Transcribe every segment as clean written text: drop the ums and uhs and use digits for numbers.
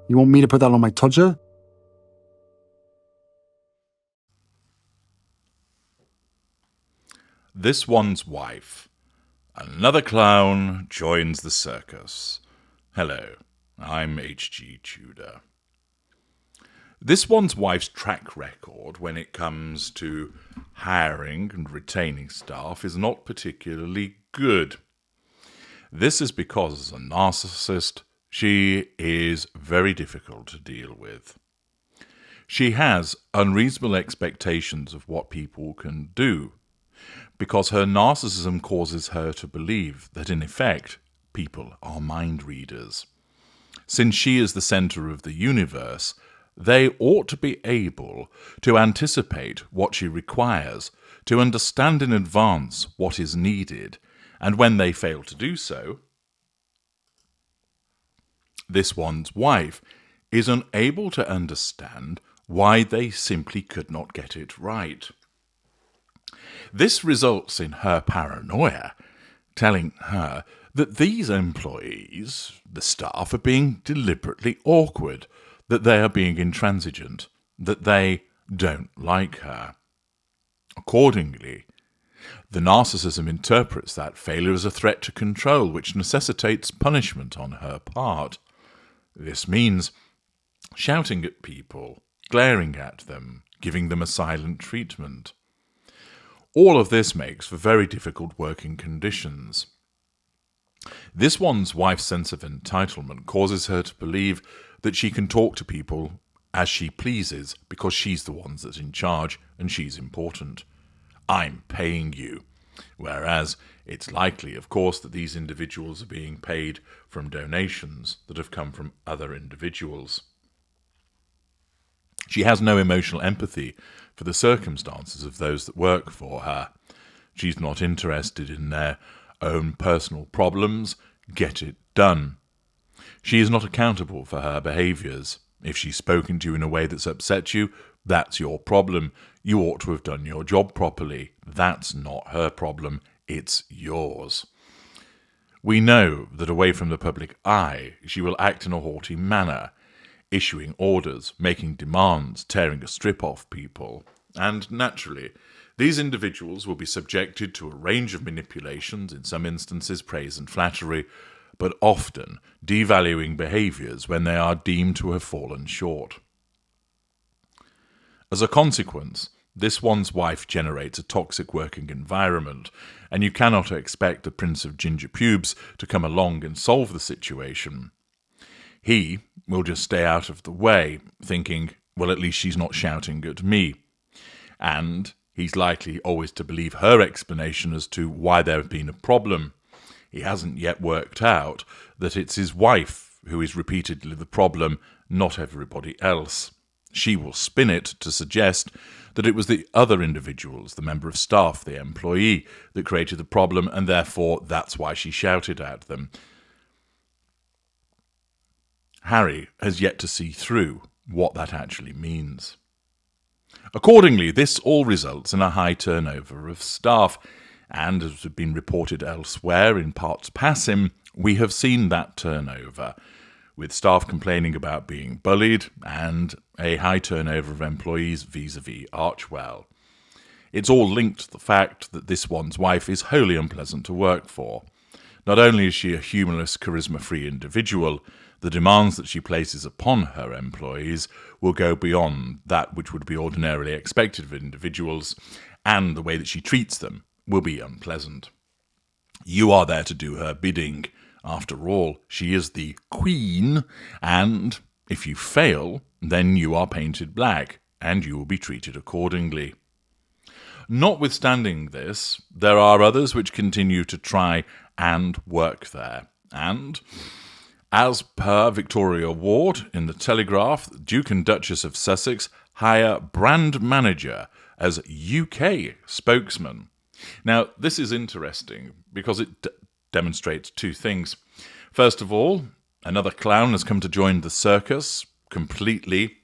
You want me to put that on my todger? This one's wife. Another clown joins the circus. Hello, I'm H.G. Tudor. This one's wife's track record when it comes to hiring and retaining staff is not particularly good. This is because, as a narcissist, she is very difficult to deal with. She has unreasonable expectations of what people can do, because her narcissism causes her to believe that, in effect, people are mind readers. Since she is the center of the universe, they ought to be able to anticipate what she requires, to understand in advance what is needed, and when they fail to do so, this one's wife is unable to understand why they simply could not get it right. This results in her paranoia, telling her that these employees, the staff, are being deliberately awkward, that they are being intransigent, that they don't like her. Accordingly, the narcissism interprets that failure as a threat to control, which necessitates punishment on her part. This means shouting at people, glaring at them, giving them a silent treatment. All of this makes for very difficult working conditions. This one's wife's sense of entitlement causes her to believe that she can talk to people as she pleases because she's the one that's in charge and she's important. I'm paying you. Whereas it's likely, of course, that these individuals are being paid from donations that have come from other individuals. She has no emotional empathy for the circumstances of those that work for her. She's not interested in their own personal problems. Get it done. She is not accountable for her behaviours. If she's spoken to you in a way that's upset you, that's your problem. You ought to have done your job properly. That's not her problem. It's yours. We know that away from the public eye, she will act in a haughty manner, issuing orders, making demands, tearing a strip off people. And naturally, these individuals will be subjected to a range of manipulations, in some instances praise and flattery, but often devaluing behaviours when they are deemed to have fallen short. As a consequence, this one's wife generates a toxic working environment, and you cannot expect the Prince of Ginger Pubes to come along and solve the situation. He will just stay out of the way, thinking, well, at least she's not shouting at me. And he's likely always to believe her explanation as to why there has been a problem. He hasn't yet worked out that it's his wife who is repeatedly the problem, not everybody else. She will spin it to suggest that it was the other individuals, the member of staff, the employee, that created the problem, and therefore that's why she shouted at them. Harry has yet to see through what that actually means. Accordingly, this all results in a high turnover of staff, and as has been reported elsewhere in parts passim, we have seen that turnover, with staff complaining about being bullied and a high turnover of employees vis-à-vis Archwell. It's all linked to the fact that this one's wife is wholly unpleasant to work for. Not only is she a humorless, charisma-free individual, the demands that she places upon her employees will go beyond that which would be ordinarily expected of individuals, and the way that she treats them will be unpleasant. You are there to do her bidding. After all, she is the queen, and if you fail, then you are painted black, and you will be treated accordingly. Notwithstanding this, there are others which continue to try and work there, and as per Victoria Ward in the Telegraph, the Duke and Duchess of Sussex hire brand manager as UK spokesman. Now, this is interesting because it demonstrates two things. First of all, another clown has come to join the circus, completely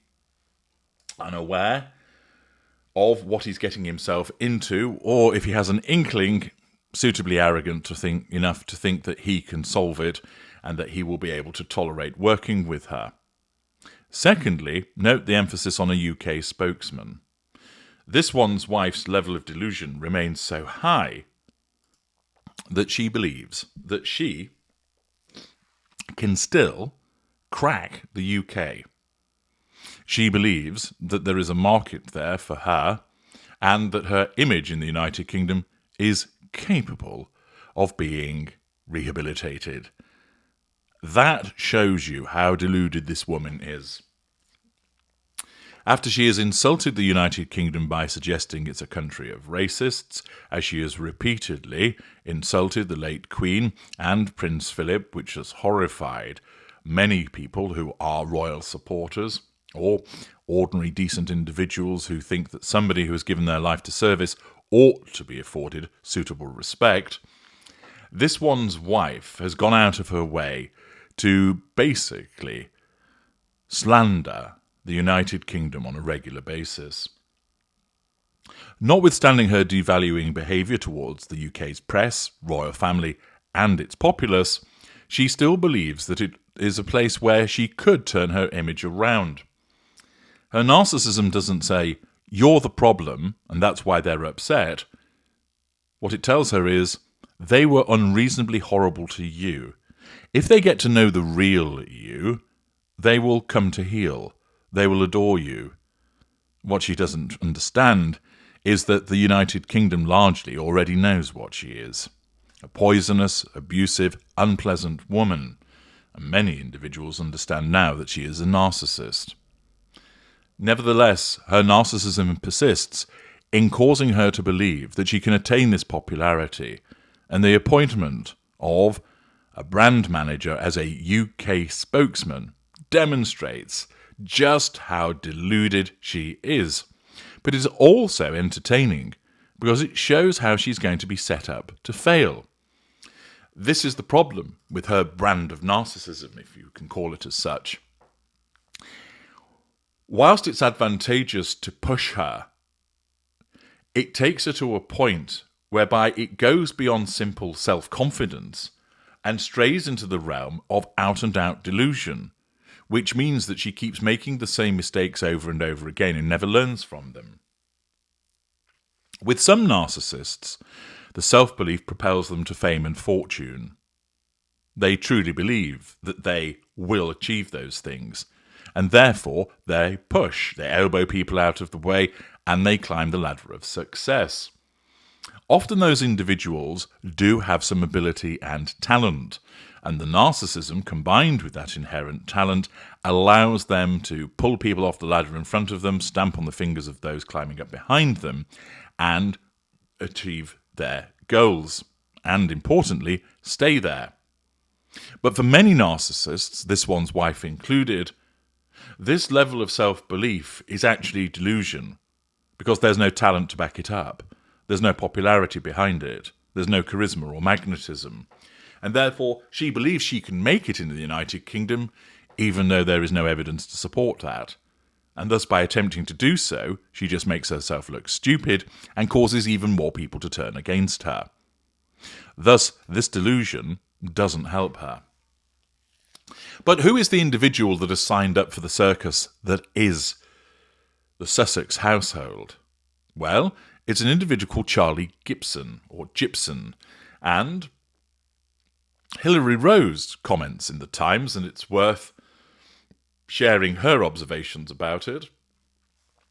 unaware of what he's getting himself into, or if he has an inkling, suitably arrogant enough to think that he can solve it and that he will be able to tolerate working with her. Secondly, note the emphasis on a UK spokesman. This one's wife's level of delusion remains so high that she believes that she can still crack the UK. She believes that there is a market there for her and that her image in the United Kingdom is capable of being rehabilitated. That shows you how deluded this woman is. After she has insulted the United Kingdom by suggesting it's a country of racists, as she has repeatedly insulted the late Queen and Prince Philip, which has horrified many people who are royal supporters, or ordinary decent individuals who think that somebody who has given their life to service ought to be afforded suitable respect, this one's wife has gone out of her way to basically slander the United Kingdom on a regular basis. Notwithstanding her devaluing behaviour towards the UK's press, royal family, and its populace, she still believes that it is a place where she could turn her image around. Her narcissism doesn't say, "You're the problem, and that's why they're upset." What it tells her is, they were unreasonably horrible to you. If they get to know the real you, they will come to heel. They will adore you. What she doesn't understand is that the United Kingdom largely already knows what she is. A poisonous, abusive, unpleasant woman. And many individuals understand now that she is a narcissist. Nevertheless, her narcissism persists in causing her to believe that she can attain this popularity, and the appointment of a brand manager as a UK spokesman demonstrates just how deluded she is. But it's also entertaining because it shows how she's going to be set up to fail. This is the problem with her brand of narcissism, if you can call it as such. Whilst it's advantageous to push her, it takes her to a point whereby it goes beyond simple self-confidence and strays into the realm of out-and-out delusion, which means that she keeps making the same mistakes over and over again and never learns from them. With some narcissists, the self-belief propels them to fame and fortune. They truly believe that they will achieve those things, and therefore they push, they elbow people out of the way, and they climb the ladder of success. Often those individuals do have some ability and talent, and the narcissism combined with that inherent talent allows them to pull people off the ladder in front of them, stamp on the fingers of those climbing up behind them, and achieve their goals, and importantly, stay there. But for many narcissists, this one's wife included, this level of self-belief is actually delusion, because there's no talent to back it up. There's no popularity behind it. There's no charisma or magnetism. And therefore, she believes she can make it in the United Kingdom, even though there is no evidence to support that. And thus, by attempting to do so, she just makes herself look stupid and causes even more people to turn against her. Thus, this delusion doesn't help her. But who is the individual that has signed up for the circus that is the Sussex household? Well, it's an individual called Charlie Gibson, or Gibson, and Hilary Rose comments in the Times, and it's worth sharing her observations about it.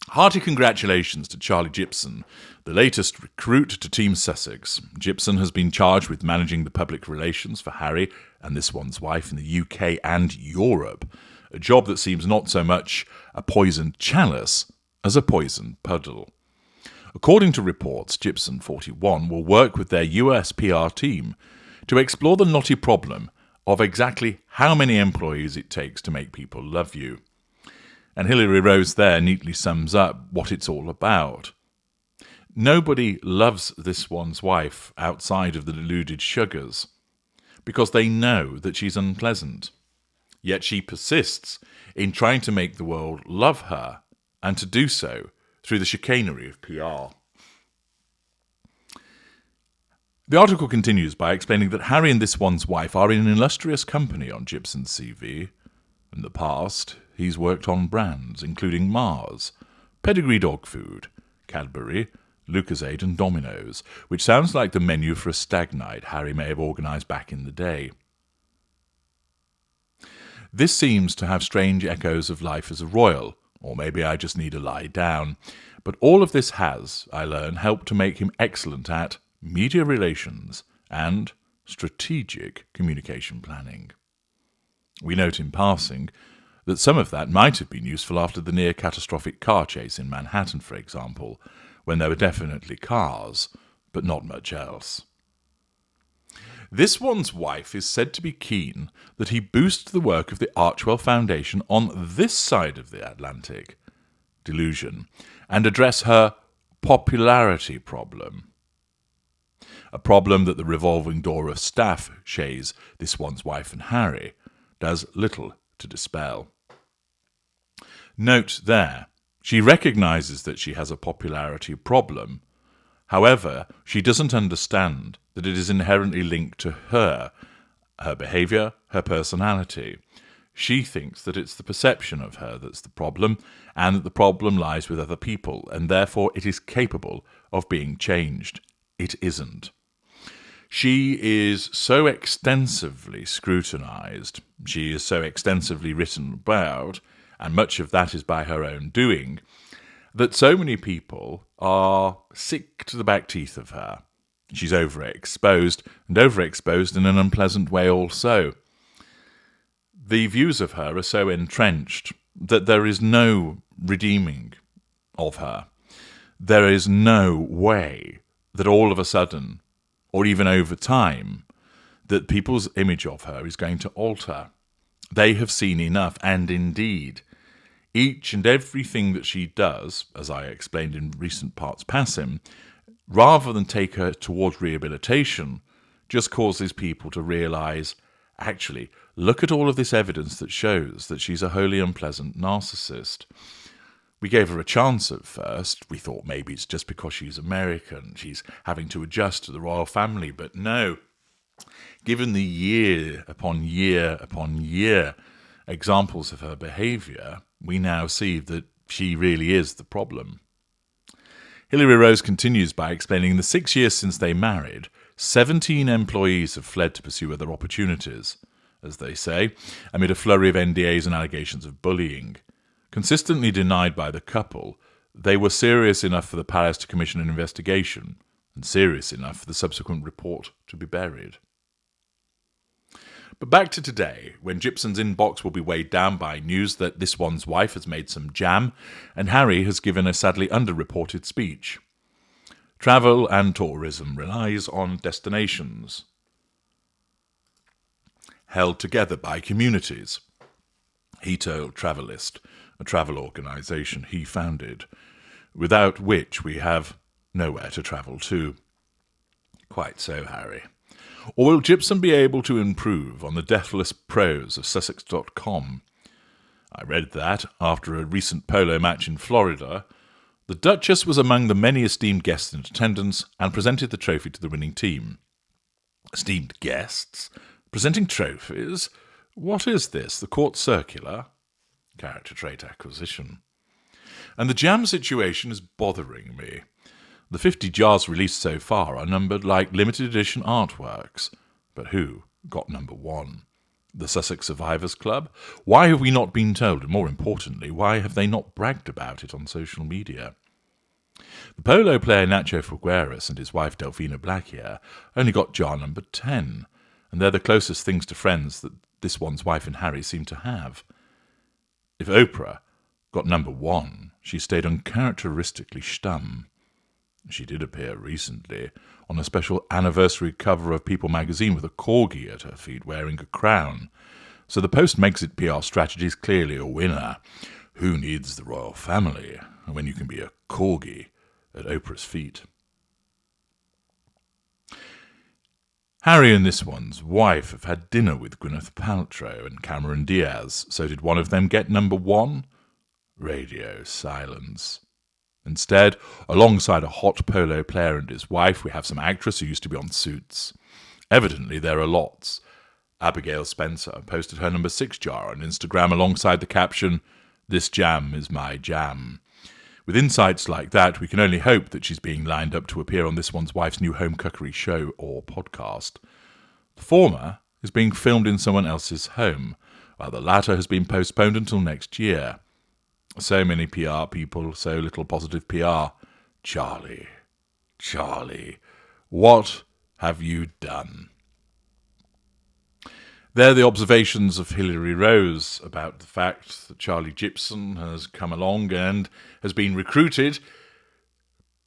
Hearty congratulations to Charlie Gibson, the latest recruit to Team Sussex. Gibson has been charged with managing the public relations for Harry and this one's wife in the UK and Europe, a job that seems not so much a poisoned chalice as a poisoned puddle. According to reports, Gibson, 41, will work with their US PR team to explore the knotty problem of exactly how many employees it takes to make people love you. And Hilary Rose there neatly sums up what it's all about. Nobody loves this one's wife outside of the deluded sugars, because they know that she's unpleasant. Yet she persists in trying to make the world love her, and to do so through the chicanery of PR. The article continues by explaining that Harry and this one's wife are in illustrious company on Gibson's CV. In the past, he's worked on brands including Mars, Pedigree Dog Food, Cadbury, Lucozade and Domino's, which sounds like the menu for a stag night Harry may have organised back in the day. This seems to have strange echoes of life as a royal, or maybe I just need to lie down. But all of this has, I learn, helped to make him excellent at media relations and strategic communication planning. We note in passing that some of that might have been useful after the near-catastrophic car chase in Manhattan, for example, when there were definitely cars, but not much else. This one's wife is said to be keen that he boost the work of the Archwell Foundation on this side of the Atlantic, delusion, and address her popularity problem. A problem that the revolving door of staff shays this one's wife and Harry does little to dispel. Note there, she recognises that she has a popularity problem. However, she doesn't understand that it is inherently linked to her behaviour, her personality. She thinks that it's the perception of her that's the problem, and that the problem lies with other people, and therefore it is capable of being changed. It isn't. She is so extensively scrutinised, she is so extensively written about, and much of that is by her own doing, that so many people are sick to the back teeth of her. She's overexposed, and overexposed in an unpleasant way also. The views of her are so entrenched that there is no redeeming of her. There is no way that all of a sudden, or even over time, that people's image of her is going to alter. They have seen enough, and indeed, each and everything that she does, as I explained in recent parts passing, rather than take her towards rehabilitation, just causes people to realise, actually, look at all of this evidence that shows that she's a wholly unpleasant narcissist. We gave her a chance at first. We thought maybe it's just because she's American, she's having to adjust to the royal family, but no. Given the year upon year upon year examples of her behaviour, we now see that she really is the problem. Hilary Rose continues by explaining in the 6 years since they married, 17 employees have fled to pursue other opportunities, as they say, amid a flurry of NDAs and allegations of bullying. Consistently denied by the couple, they were serious enough for the palace to commission an investigation, and serious enough for the subsequent report to be buried. But back to today, when Gibson's inbox will be weighed down by news that this one's wife has made some jam, and Harry has given a sadly underreported speech. Travel and tourism relies on destinations held together by communities, he told Travelist, a travel organisation he founded, without which we have nowhere to travel to. Quite so, Harry. Or will Gibson be able to improve on the deathless prose of Sussex.com? I read that, after a recent polo match in Florida, the Duchess was among the many esteemed guests in attendance and presented the trophy to the winning team. Esteemed guests? Presenting trophies? What is this, the court circular? Character trait acquisition. And the jam situation is bothering me. The 50 jars released so far are numbered like limited edition artworks. But who got number one? The Sussex Survivors Club? Why have we not been told? And more importantly, why have they not bragged about it on social media? The polo player Nacho Figueres and his wife Delfina Blackhair only got jar number 10, and they're the closest things to friends that this one's wife and Harry seem to have. If Oprah got number 1, she stayed uncharacteristically stum. She did appear recently on a special anniversary cover of People magazine with a corgi at her feet wearing a crown. So the post-Megxit PR strategy is clearly a winner. Who needs the royal family when you can be a corgi at Oprah's feet? Harry and this one's wife have had dinner with Gwyneth Paltrow and Cameron Diaz. So did one of them get number 1? Radio silence. Instead, alongside a hot polo player and his wife, we have some actress who used to be on Suits. Evidently, there are lots. Abigail Spencer posted her number 6 jar on Instagram alongside the caption, "This jam is my jam." With insights like that, we can only hope that she's being lined up to appear on This One's Wife's new home cookery show or podcast. The former is being filmed in someone else's home, while the latter has been postponed until next year. So many PR people, so little positive PR. Charlie, what have you done? They're the observations of Hilary Rose about the fact that Charlie Gibson has come along and has been recruited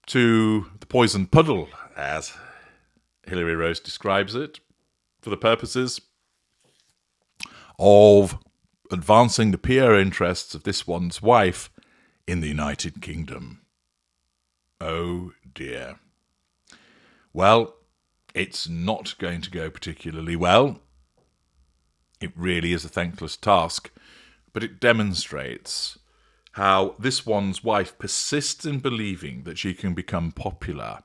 to the poison puddle, as Hilary Rose describes it, for the purposes of advancing the PR interests of This One's Wife in the United Kingdom. Oh dear. Well, it's not going to go particularly well. It really is a thankless task, but it demonstrates how This One's Wife persists in believing that she can become popular,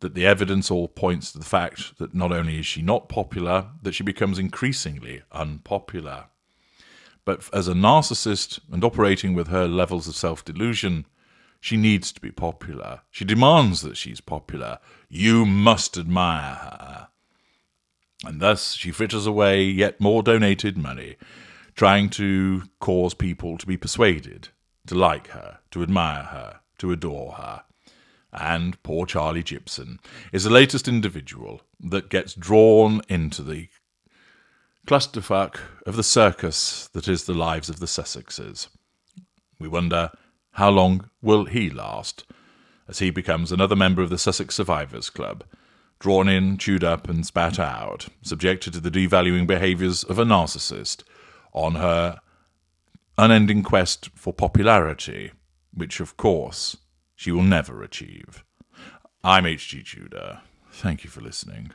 that the evidence all points to the fact that not only is she not popular, that she becomes increasingly unpopular. But as a narcissist and operating with her levels of self-delusion, she needs to be popular. She demands that she's popular. You must admire her. And thus she fritters away yet more donated money, trying to cause people to be persuaded, to like her, to admire her, to adore her. And poor Charlie Gibson is the latest individual that gets drawn into the clusterfuck of the circus that is the lives of the Sussexes. We wonder, how long will he last, as he becomes another member of the Sussex Survivors Club, drawn in, chewed up and spat out, subjected to the devaluing behaviours of a narcissist on her unending quest for popularity, which, of course, she will never achieve. I'm H.G. Tudor. Thank you for listening.